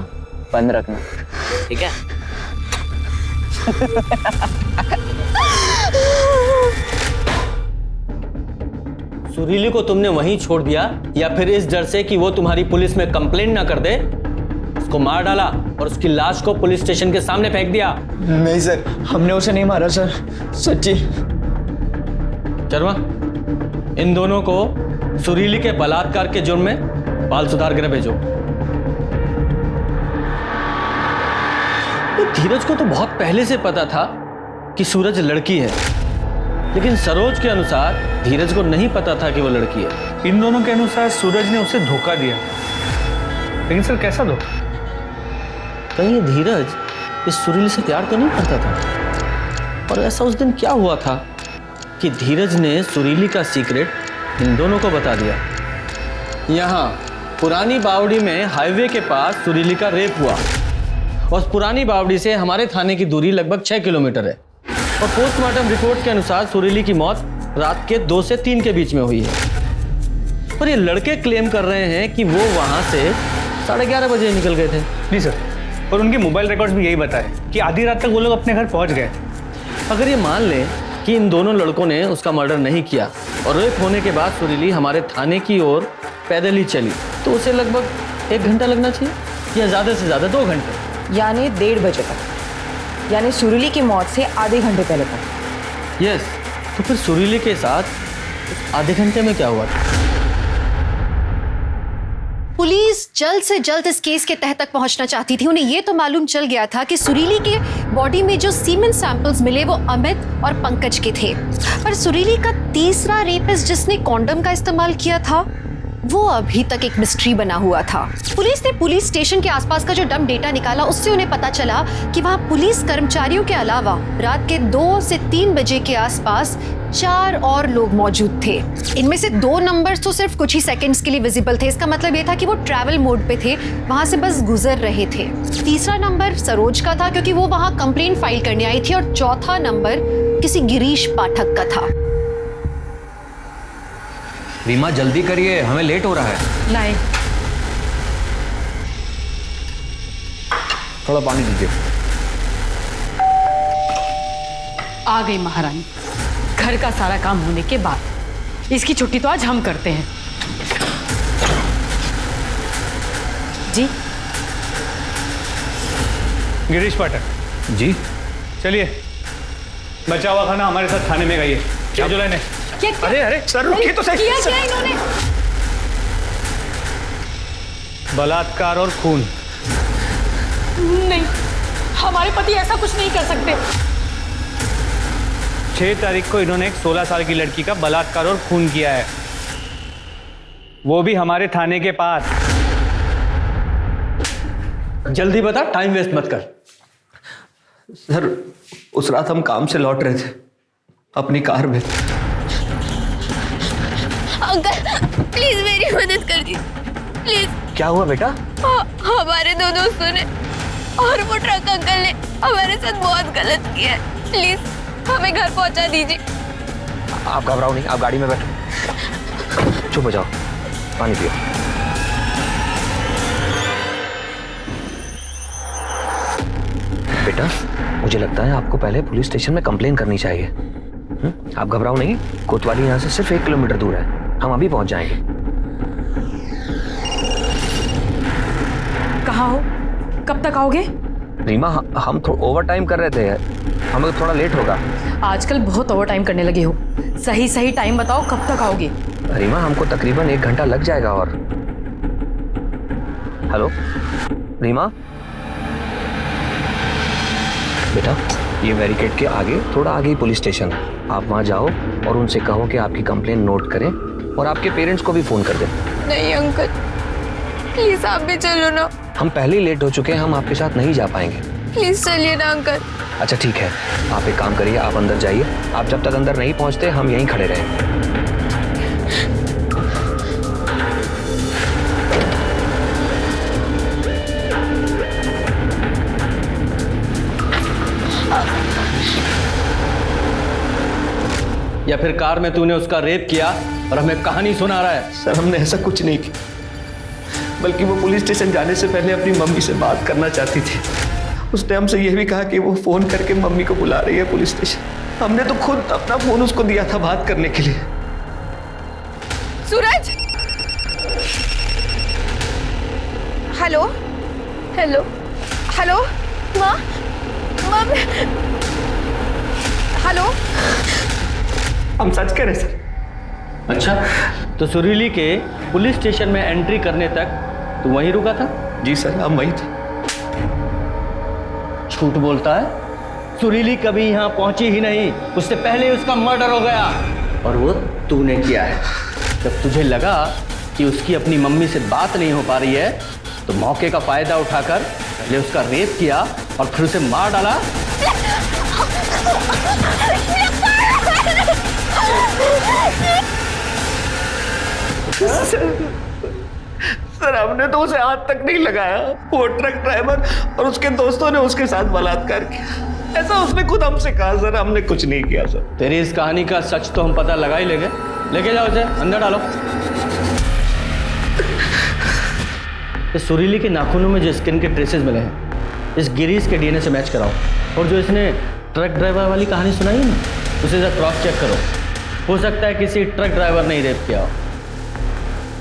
बंद रखना, ठीक है? सुरीली को तुमने वहीं छोड़ दिया या फिर इस डर से कि वो तुम्हारी पुलिस में कंप्लेंट ना कर दे उसको मार डाला और उसकी लाश को पुलिस स्टेशन के सामने फेंक दिया? नहीं सर, हमने उसे नहीं मारा सर, सच्ची। शर्मा, इन दोनों को सुरीली के बलात्कार के जुर्म में बाल सुधार गृह भेजो। धीरज को तो बहुत पहले से पता था कि सूरज लड़की है, लेकिन सरोज के अनुसार धीरज को नहीं पता था कि वो लड़की है। इन दोनों के अनुसार सूरज ने उसे धोखा दिया, लेकिन सर कैसा धोखा? कहीं ये धीरज इस सुरीली से प्यार तो नहीं करता था? और ऐसा उस दिन क्या हुआ था कि धीरज ने सुरीली का सीक्रेट इन दोनों को बता दिया? यहाँ पुरानी बावड़ी में हाईवे के पास सुरीली का रेप हुआ और उस पुरानी बावड़ी से हमारे थाने की दूरी लगभग 6 किलोमीटर है और पोस्टमार्टम रिपोर्ट के अनुसार सुरीली की मौत रात के 2 से 3 के बीच में हुई है। पर ये लड़के क्लेम कर रहे हैं कि वो वहां से 11:30 बजे निकल गए थे। जी सर, और उनके मोबाइल रिकॉर्ड्स भी यही बताए कि आधी रात तक वो लोग अपने घर पहुंच गए। अगर ये मान लें कि इन दोनों लड़कों ने उसका मर्डर नहीं किया और रेप होने के बाद सुरीली हमारे थाने की ओर पैदल ही चली, तो उसे लगभग 1 घंटा लगना चाहिए या ज़्यादा से ज़्यादा 2 घंटे, यानी 1:30 बजे तक, यानी सुरीली की मौत से आधे घंटे पहले तक। यस, तो फिर सुरीली के साथ आधे घंटे में क्या हुआ था? पुलिस जल्द से जल्द इस केस के तह तक पहुंचना चाहती थी। उन्हें यह तो मालूम चल गया था कि सुरीली के बॉडी में जो सीमेन सैंपल्स मिले वो अमित और पंकज के थे, पर सुरीली का तीसरा रेपिस्ट जिसने कॉन्डम का इस्तेमाल किया था वो अभी तक एक मिस्ट्री बना हुआ था। पुलिस ने पुलिस स्टेशन के आसपास का जो डंप डेटा निकाला उससे उन्हें पता चला कि वहां पुलिस कर्मचारियों के अलावा रात के 2 से 3 बजे के आसपास 4 और लोग मौजूद थे। इनमें से 2 नंबर्स तो सिर्फ कुछ ही सेकंड्स के लिए विजिबल थे। इसका मतलब ये था कि वो ट्रैवल मोड पे थे, वहां से बस गुजर रहे थे। तीसरा नंबर सरोज का था क्योंकि वो वहां कंप्लेंट फाइल करने आई थी, और चौथा नंबर किसी गिरीश पाठक का था। रीमा जल्दी करिए, हमें लेट हो रहा है। नहीं, थोड़ा पानी दीजिए। आ गई महारानी। घर का सारा काम होने के बाद इसकी छुट्टी तो आज हम करते हैं। जी गिरीश पाठक जी, चलिए, बचा हुआ खाना हमारे साथ थाने में गई है। क्या जो लाने? अरे अरे सर रुकिए तो सही। क्या इन्होंने? बलात्कार और खून। नहीं, हमारे पति ऐसा कुछ नहीं कर सकते। 6 तारीख को इन्होंने एक 16 साल की लड़की का बलात्कार और खून किया है, वो भी हमारे थाने के पास। जल्दी बता, टाइम वेस्ट मत कर। सर उस रात हम काम से लौट रहे थे अपनी कार में। अंकल प्लीज मेरी मदद कर दी प्लीज। क्या हुआ बेटा? हमारे 2 दोस्तों ने और वो ट्रक अंकल ने हमारे साथ बहुत गलत किया है, प्लीज हमें घर पहुंचा दीजिए। आप घबराओ नहीं, आप गाड़ी में बैठो, चुप हो जाओ, पानी पियो। बेटा मुझे लगता है आपको पहले पुलिस स्टेशन में कंप्लेन करनी चाहिए। आप घबराओ नहीं, कोतवाली यहाँ से सिर्फ 1 किलोमीटर दूर है, हम अभी पहुंच जाएंगे। कहाँ हो? कब तक आओगे? रीमा हम ओवर टाइम कर रहे थे, हमें थोड़ा लेट होगा। आजकल बहुत ओवर टाइम करने लगे हो। सही टाइम बताओ, कब तक आओगे? रीमा हमको तकरीबन 1 घंटा लग जाएगा। और हेलो रीमा, बेटा ये बैरिकेड के आगे, थोड़ा आगे ही पुलिस स्टेशन है, आप वहाँ जाओ और उनसे कहो कि आपकी कंप्लेन नोट करें और आपके पेरेंट्स को भी फोन कर दें। नहीं अंकल प्लीज आप भी चलो ना। हम पहले ही लेट हो चुके हैं, हम आपके साथ नहीं जा पाएंगे। प्लीज चलिए ना अंकल। अच्छा ठीक है, आप एक काम करिए, आप अंदर जाइए, आप जब तक अंदर नहीं पहुंचते हम यहीं खड़े रहेंगे। या फिर कार में तूने उसका रेप किया और हमें कहानी सुना रहा है? सर हमने ऐसा कुछ नहीं किया, बल्कि वो पुलिस स्टेशन जाने से पहले अपनी मम्मी से बात करना चाहती थी। उसने हमसे यह भी कहा कि वो फोन करके मम्मी को बुला रही है पुलिस स्टेशन। हमने तो खुद अपना फोन उसको दिया था बात करने के लिए। सूरज, हेलो हेलो हेलो माँ, मम्मी, हेलो। हम सच कह रहे सर। अच्छा, तो सुरीली के पुलिस स्टेशन में एंट्री करने तक तू वहीं रुका था? जी सर, हम वहीं थे। झूठ बोलता है, सुरीली कभी यहाँ पहुंची ही नहीं, उससे पहले उसका मर्डर हो गया और वो तूने किया है। जब तुझे लगा कि उसकी अपनी मम्मी से बात नहीं हो पा रही है तो मौके का फायदा उठाकर पहले उसका रेप किया और फिर उसे मार डाला। सर हमने तो उसे हाथ तक नहीं लगाया, वो ट्रक ड्राइवर और उसके दोस्तों ने उसके साथ बलात्कार किया, ऐसा उसने खुद हमसे कहा। सर हमने कुछ नहीं किया सर। तेरी इस कहानी का सच तो हम पता लगा ही लेंगे, लेके जाओ उसे अंदर डालो। इस सुरीली के नाखूनों में जो स्किन के ट्रेसेस मिले हैं, इस गिरीश के डीएनए से मैच कराओ, और जो इसने ट्रक ड्राइवर वाली कहानी सुनाई है ना, उसे जरा क्रॉस चेक करो। हो सकता है किसी ट्रक ड्राइवर ने ही रेप किया हो।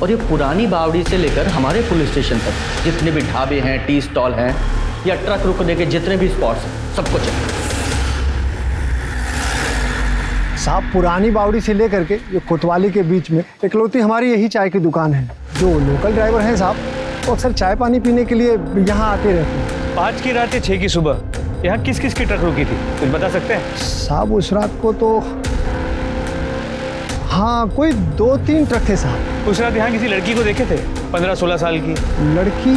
और ये पुरानी बावड़ी से लेकर हमारे पुलिस स्टेशन तक जितने भी ढाबे हैं, टी स्टॉल हैं या ट्रक रुकने के जितने भी स्पॉट्स हैं, सबको चेक। साहब पुरानी बावड़ी से लेकर के ये कोतवाली के बीच में इकलौती हमारी यही चाय की दुकान है जो लोकल ड्राइवर हैं साहब, वो अक्सर चाय पानी पीने के लिए यहाँ आते रहते हैं। 5 की रात या 6 की सुबह यहाँ किस किस की ट्रक रुकी थी, कुछ बता सकते हैं? साहब उस रात को तो हाँ कोई 2-3 ट्रक थे साहब। उस रात यहाँ किसी लड़की को देखे थे 15-16 साल की? लड़की?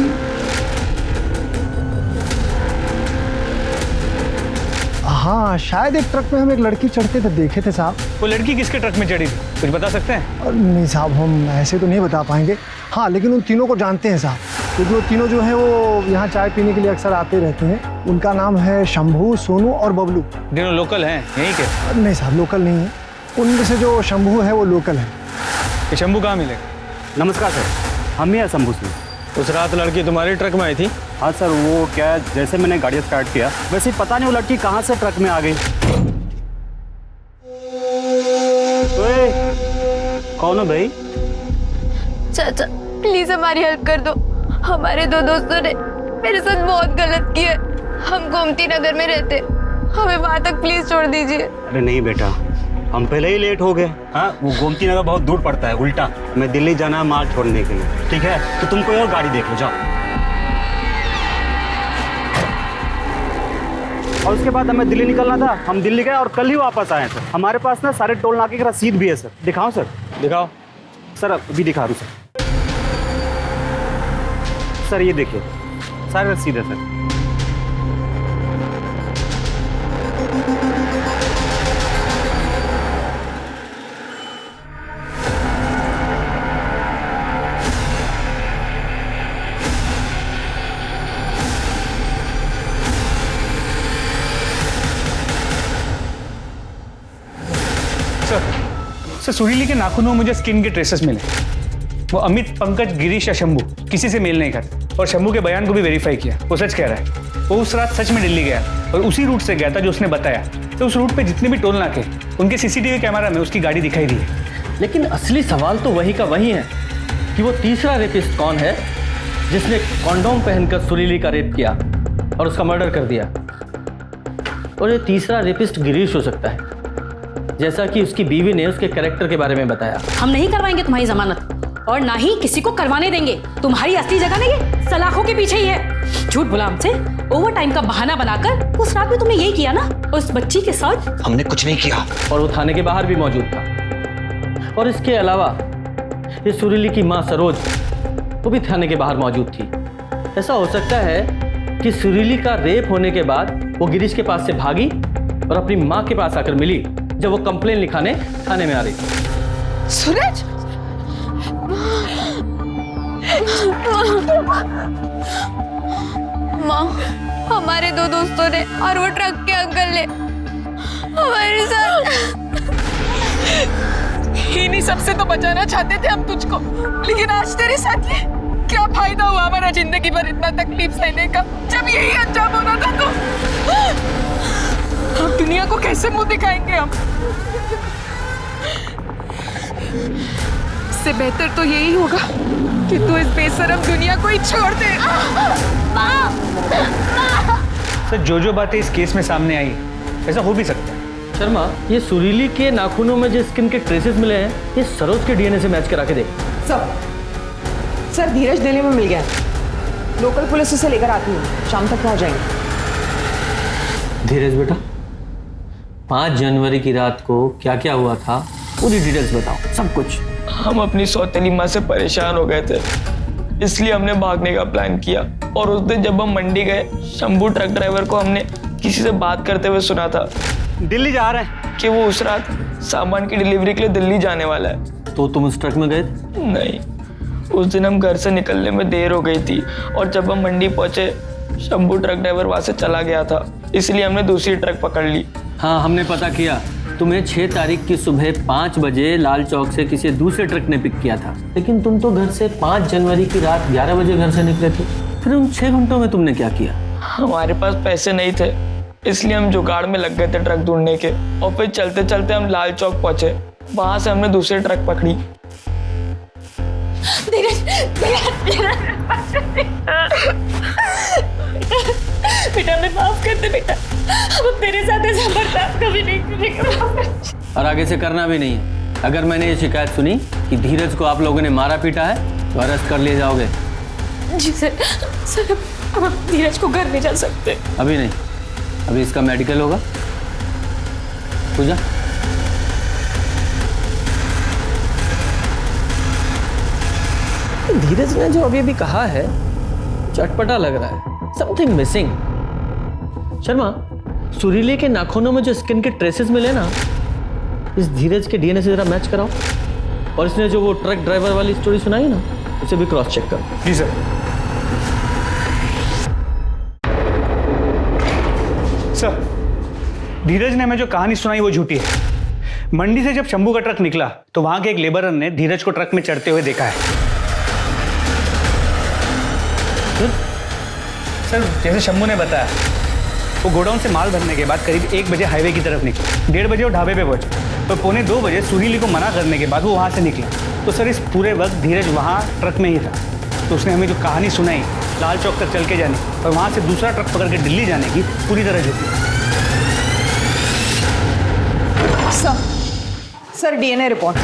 हाँ शायद एक ट्रक में हम एक लड़की चढ़ते थे, देखे थे साहब। वो लड़की किसके ट्रक में चढ़ी थी, कुछ बता सकते हैं? नहीं साहब हम ऐसे तो नहीं बता पाएंगे। हाँ लेकिन उन तीनों को जानते हैं साहब, क्योंकि वो तीनों जो हैं वो यहाँ चाय पीने के लिए अक्सर आते रहते हैं। उनका नाम है शंभू, सोनू और बबलू। तीनों लोकल हैं यहीं के? नहीं साहब लोकल नहीं है, उनमें से जो शंभू है वो लोकल है। ये शंभू कहाँ मिलेगा? नमस्कार सर, हम ही हैं शंभू सिंह। उस रात लड़की तुम्हारी ट्रक में आई थी? हाँ सर, वो क्या है, जैसे मैंने गाड़ी स्टार्ट किया वैसे ही पता नहीं वो लड़की कहाँ से ट्रक में आ गई। ओए, कौन हो भाई? चाचा प्लीज हमारी हेल्प कर दो, हमारे 2 दोस्तों ने मेरे साथ बहुत गलत किया। हम गोमती नगर में रहते, हमें वहां तक प्लीज छोड़ दीजिए। अरे नहीं बेटा, हम पहले ही लेट हो गए। हाँ वो गोमती नगर बहुत दूर पड़ता है, उल्टा मैं दिल्ली जाना है माल छोड़ने के लिए। ठीक है तो तुम कोई और गाड़ी देख लो, जाओ। और उसके बाद हमें दिल्ली निकलना था, हम दिल्ली गए और कल ही वापस आए सर। हमारे पास ना सारे टोल नाके की रसीद भी है सर। दिखाओ सर? दिखाओ सर, अभी दिखा दूँ सर। सर ये देखिए सारे रसीद है सर। सर सुरीली के नाखूनों में मुझे स्किन के ट्रेसेस मिले। वो अमित, पंकज, गिरीश या शंभू किसी से मेल नहीं करते। और शंभू के बयान को भी वेरीफाई किया, वो सच कह रहा है। वो उस रात सच में दिल्ली गया और उसी रूट से गया था जो उसने बताया। तो उस रूट पे जितने भी टोल नाके, उनके सीसीटीवी कैमरा में उसकी गाड़ी दिखाई दी है। लेकिन असली सवाल तो वही का वही है कि वो तीसरा रेपिस्ट कौन है जिसने कॉन्डोम पहनकर सुरीली का रेप किया और उसका मर्डर कर दिया। और ये तीसरा रेपिस्ट गिरीश हो सकता है, जैसा कि उसकी बीवी ने उसके कैरेक्टर के बारे में बताया। हम नहीं करवाएंगे तुम्हारी जमानत और ना ही किसी को करवाने देंगे। तुम्हारी असली जगह नहीं है, सलाखों के पीछे ही है। झूठ बोला हमसे, ओवर टाइम का बहाना बनाकर। उस रात में तुमने यही किया ना उस बच्ची के साथ? हमने कुछ नहीं किया। और वो थाने के बाहर भी मौजूद था। और इसके अलावा ये सुरीली की माँ सरोज, वो भी थाने के बाहर मौजूद थी। ऐसा हो सकता है कि सुरीली का रेप होने के बाद वो गिरीश के पास से भागी और अपनी माँ के पास आकर मिली जब वो कंप्लेन लिखाने थाने में आ रही थी। सूरज, माँ, हमारे 2 दोस्तों ने और वो ट्रक के अंकल ने हमारे साथ इन्हीं सबसे तो बचाना चाहते थे हम तुझको, लेकिन आज तेरे साथ ये क्या फायदा हुआ हमारा जिंदगी भर इतना तकलीफ सहने का, जब यही अंजाम होना था तो हम दुनिया को कैसे मुंह दिखाएंगे हम? इससे बेहतर तो यही होगा कि तू इस बेशरम दुनिया को ही छोड़ दे। सर जो बातें इस केस में सामने आई, ऐसा हो भी सकता है। शर्मा, ये सुरीली के नाखूनों में जो स्किन के ट्रेसेस मिले हैं, ये सरोज के डीएनए से मैच करा के देख। सर धीरज दिल्ली में मिल गया, लोकल पुलिस उसे लेकर आती है, शाम तक पहुंच जाएंगे। धीरज बेटा, 5 जनवरी की रात को क्या क्या हुआ था पूरी डिटेल्स बताओ, सब कुछ। हम अपनी सौतेली माँ से परेशान हो गए थे, इसलिए हमने भागने का प्लान किया। और उस दिन जब हम मंडी गए, शंभू ट्रक ड्राइवर को हमने किसी से बात करते हुए सुना था दिल्ली जा रहे हैं, कि वो उस रात सामान की डिलीवरी के लिए दिल्ली जाने वाला है। तो तुम उस ट्रक में गए? नहीं, उस दिन हम घर से निकलने में देर हो गई थी और जब हम मंडी पहुंचे शंभू ट्रक ड्राइवर वहां से चला गया था, इसलिए हमने दूसरी ट्रक पकड़ ली। हाँ, हमने पता किया, तुम्हें 6 तारीख की सुबह 5 बजे लाल चौक से किसी दूसरे ट्रक ने पिक किया था, लेकिन तुम तो घर से 5 जनवरी की रात 11 बजे घर से निकले थे। फिर उन 6 घंटों में तुमने क्या किया? हमारे पास पैसे नहीं थे, इसलिए हम जुगाड़ में लग गए थे ट्रक ढूंढने के। और फिर चलते चलते हम लाल चौक पहुंचे, वहां से हमने दूसरी ट्रक पकड़ी। बेटा हमें माफ कर दे बेटा, हम तेरे साथ ऐसा बर्ताव कभी नहीं करेंगे। और आगे से करना भी नहीं है। अगर मैंने ये शिकायत सुनी कि धीरज को आप लोगों ने मारा पीटा है तो अरेस्ट कर लिए जाओगे। जी सर, सर अब हम धीरज को घर ले जा सकते हैं? अभी नहीं, अभी इसका मेडिकल होगा। पूजा, धीरज ने जो अभी कहा है चटपटा लग रहा है, समथिंग मिसिंग। शर्मा, सुरीले के नाखूनों में जो स्किन के ट्रेसेस मिले ना, इस धीरज के डीएनए से जरा मैच कराओ, और इसने जो वो ट्रक ड्राइवर वाली स्टोरी सुनाई ना, उसे भी क्रॉस चेक करो। जी सर। सर, धीरज ने हमें जो कहानी सुनाई वो झूठी है। मंडी से जब शंभू का ट्रक निकला तो वहां के एक लेबरर ने धीरज को ट्रक में चढ़ते हुए देखा है। सर, जैसे शंभू ने बताया, वो गोडाउन से माल भरने के बाद करीब 1 बजे हाईवे की तरफ निकले। 1:30 बजे वो ढाबे पे पहुंचे, तो 1:45 बजे सुरीली को मना करने के बाद वो वहां से निकला। तो सर, इस पूरे वक्त धीरज वहां ट्रक में ही था। तो उसने हमें जो कहानी सुनाई लाल चौक तक चल के जाने और वहां से दूसरा ट्रक पकड़ के दिल्ली जाने की, पूरी तरह झूठी। Sir DNA report.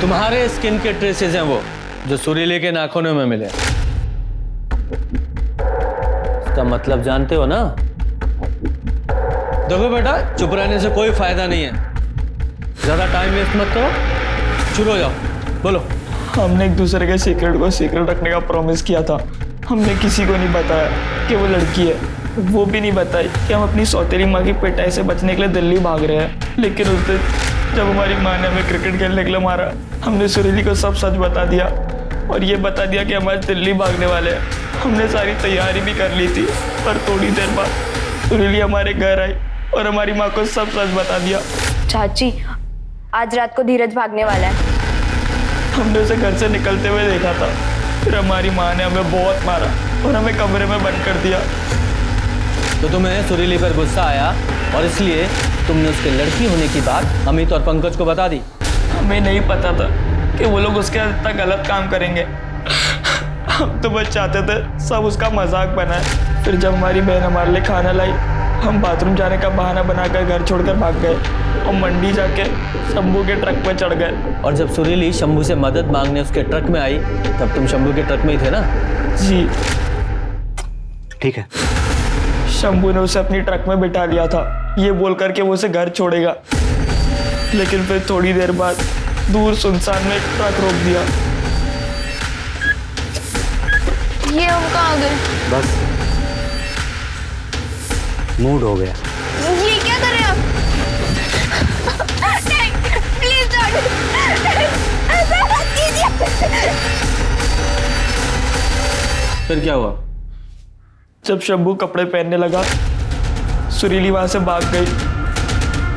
तुम्हारे स्किन के ट्रेसेस हैं वो जो सुरीले के नाखूनों में मिले। इसका मतलब जानते हो ना? देखो बेटा, चुप रहने से कोई फायदा नहीं है, ज्यादा टाइम वेस्ट मत करो, शुरू हो जाओ, बोलो। हमने एक दूसरे के सीक्रेट को सीक्रेट रखने का प्रॉमिस किया था। हमने किसी को नहीं बताया कि वो लड़की है, वो भी नहीं बताई कि हम अपनी सौतेली माँ की पिटाई से बचने के लिए दिल्ली भाग रहे हैं। लेकिन उस दिन जब हमारी माँ ने हमें क्रिकेट खेलने के लिए मारा, हमने सुरीली को सब सच बता दिया और ये बता दिया कि हम आज दिल्ली भागने वाले हैं। हमने सारी तैयारी भी कर ली थी, पर थोड़ी देर बाद सुरीली हमारे घर आई और हमारी माँ को सब सच बता दिया। चाची, आज रात को धीरज भागने वाला है। हमने उसे घर से निकलते हुए देखा था। फिर हमारी माँ ने हमें बहुत मारा और हमें कमरे में बंद कर दिया। तो तुम्हें सुरीली पर गुस्सा आया और इसलिए तुमने उसके लड़की होने की बात अमित और पंकज को बता दी। हमें नहीं पता था कि वो लोग उसके इतना गलत काम करेंगे। हम तो बस चाहते थे सब उसका मजाक बनाए। फिर जब हमारी बहन हमारे लिए खाना लाई, हम बाथरूम जाने का बहाना बनाकर घर छोड़कर भाग गए और मंडी जाके शंभू के ट्रक में चढ़ गए। और जब सुरीली शंभू से मदद मांगने उसके ट्रक में आई, तब तुम शंभू के ट्रक में ही थे ना? जी ठीक है। शंभू ने उसे अपनी ट्रक में बिठा लिया था, ये बोलकर के वो उसे घर छोड़ेगा। लेकिन फिर थोड़ी देर बाद दूर सुनसान में एक ट्रक रोक दिया। ये हम कहाँ गए? बस मूड हो गया। ये क्या कर रहे हैं आप? नहीं, प्लीज ऐसा मत कीजिए। फिर क्या हुआ? जब शंभू कपड़े पहनने लगा, सुरीली वहां से भाग गई।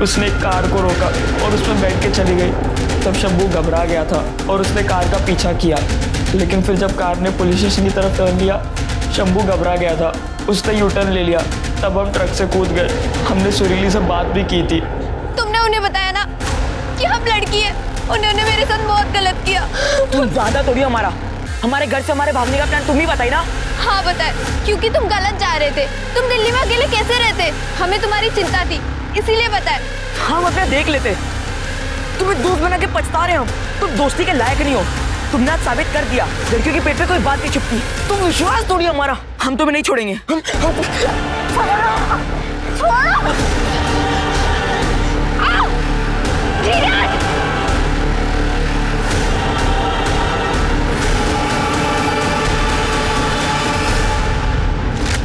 उसने एक कार को रोका और उसमें बैठ के चली गई। तब शंभू घबरा गया था और उसने कार का पीछा किया। लेकिन फिर जब कार ने पुलिस स्टेशन की तरफ टर्न लिया, शंभू घबरा गया था, उसने यू टर्न ले लिया। तब हम ट्रक से कूद गए। हमने सुरीली से बात भी की थी। तुमने उन्हें बताया ना कि हम लड़की है। उन्होंने मेरे साथ बहुत गलत किया। तुम ज्यादा थोड़ी हमारे घर से हमारे भागने का प्लान तुम ही बताई ना? हाँ बताए, क्योंकि तुम गलत जा रहे थे। तुम दिल्ली में अकेले कैसे रहते? हमें तुम्हारी चिंता थी, इसीलिए बताए। हम अपने देख लेते। तुम्हें दोस्त बना के पछता रहे हम। तुम दोस्ती के लायक नहीं हो। तुमने आज साबित कर दिया लड़कियों के पेट पे कोई बात नहीं छुपती। तुम विश्वास तोड़ी हमारा। हम तुम्हें नहीं छोड़ेंगे।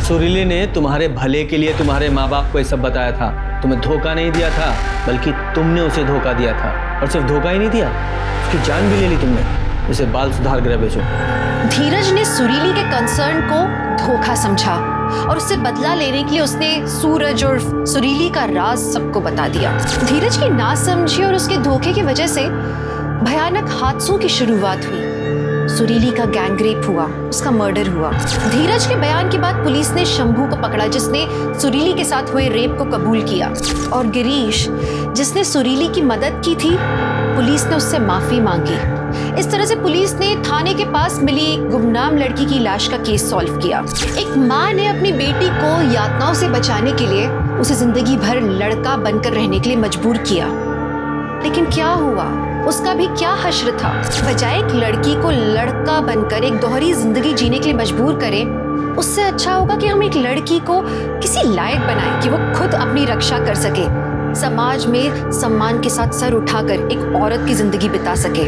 सुरीली ने तुम्हारे भले के लिए तुम्हारे माँ बाप को ये सब बताया था। तुम्हें धोखा नहीं दिया था, बल्कि तुमने उसे धोखा दिया था। और सिर्फ धोखा ही नहीं दिया, उसकी जान भी ले ली तुमने। इसे बाल सुधार गृह भेजो। धीरज ने सुरीली के कंसर्न को धोखा समझा और उससे बदला लेने के लिए उसने सूरज और सुरीली का राज सबको बता दिया। धीरज की नासमझी और उसके धोखे की वजह से भयानक हादसों की शुरुआत हुई। सुरीली का गैंगरेप हुआ, उसका मर्डर हुआ। धीरज के बयान के बाद पुलिस ने शंभू को पकड़ा, जिसने सुरीली के साथ हुए रेप को कबूल किया। और गिरीश, जिसने सुरीली की मदद की थी, पुलिस ने उससे माफी मांगी इस तरह से पुलिस ने थाने के पास मिली एक गुमनाम लड़की की लाश का केस सॉल्व किया। एक माँ ने अपनी बेटी को यातनाओं से बचाने के लिए उसे जिंदगी भर लड़का बनकर रहने के लिए मजबूर किया। लेकिन क्या हुआ, उसका भी क्या हश्र था। बजाय एक लड़की को लड़का बनकर एक दोहरी जिंदगी जीने के लिए मजबूर करें, उससे अच्छा होगा कि हम एक लड़की को किसी लायक बनाएं कि वो खुद अपनी रक्षा कर सके, समाज में सम्मान के साथ सर उठाकर एक औरत की जिंदगी बिता सके।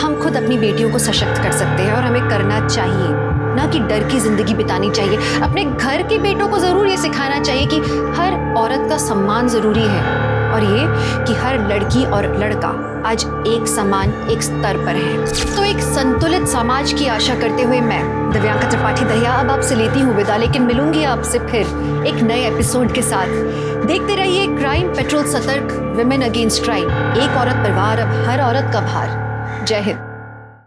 हम खुद अपनी बेटियों को सशक्त कर सकते हैं और हमें करना चाहिए, ना कि डर की जिंदगी बितानी चाहिए। अपने घर के बेटों को जरूर ये सिखाना चाहिए कि हर औरत का सम्मान जरूरी है और ये कि हर लड़की और लड़का आज एक समान एक स्तर पर है। तो एक संतुलित समाज की आशा करते हुए मैं दिव्यांका त्रिपाठी दहिया अब आपसे लेती हूँ विदा, लेकिन मिलूंगी आपसे फिर एक नए एपिसोड के साथ। देखते रहिए क्राइम पेट्रोल सतर्क, विमेन अगेंस्ट क्राइम, एक औरत पर वार अब हर औरत का भार। जय हिंद।